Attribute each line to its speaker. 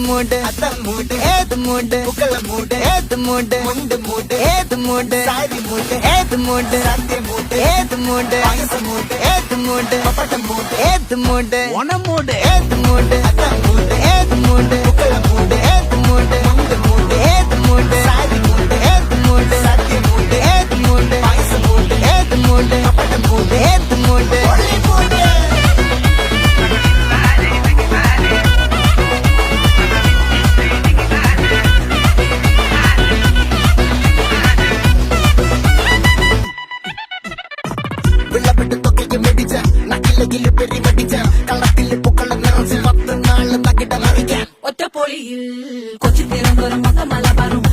Speaker 1: மூடு
Speaker 2: அதான் மூடு
Speaker 1: ஏது மூடு
Speaker 2: புகழ மூடு
Speaker 1: ஏது மூடு
Speaker 2: முண்டு மூடு
Speaker 1: ஏது மூடு
Speaker 2: சாரி மூடு
Speaker 1: ஏது மூடு
Speaker 2: சத்திய மூடு
Speaker 1: ஏது மூடு
Speaker 2: பாயச மூடு
Speaker 1: ஏது மூடு
Speaker 2: பப்பட்ட மூடு
Speaker 1: ஏது மூடு
Speaker 2: ஒன மூடு
Speaker 1: ஏது மூடு
Speaker 2: அதான் மூடு
Speaker 1: ஏது மூடு
Speaker 2: புகழ மூடு
Speaker 1: ஏது மூடு
Speaker 2: முண்டு மூடு
Speaker 1: ஏது மூடு
Speaker 2: சாரி மூடு
Speaker 1: ஏது மூடு
Speaker 2: சத்திய மூடு
Speaker 1: ஏது மூடு
Speaker 2: பாயச மூடு
Speaker 1: ஏது மூடு
Speaker 2: பப்பட்ட மூடு
Speaker 1: ஏது மூடு
Speaker 2: ஒளி மூடு വിളവിട്ട് തൊക്കയ്ക്ക് മെടിച്ച നക്കിലകിൽ പെരി വടിച്ച കള്ളത്തിൽ പൂക്കള നിറച്ച് 10 നാള് തകിട മറിക്കാൻ
Speaker 3: ഒറ്റപ്പൊളിയിൽ കൊച്ചി തിരുവനന്തപുരം മൊത്തം മലബാറും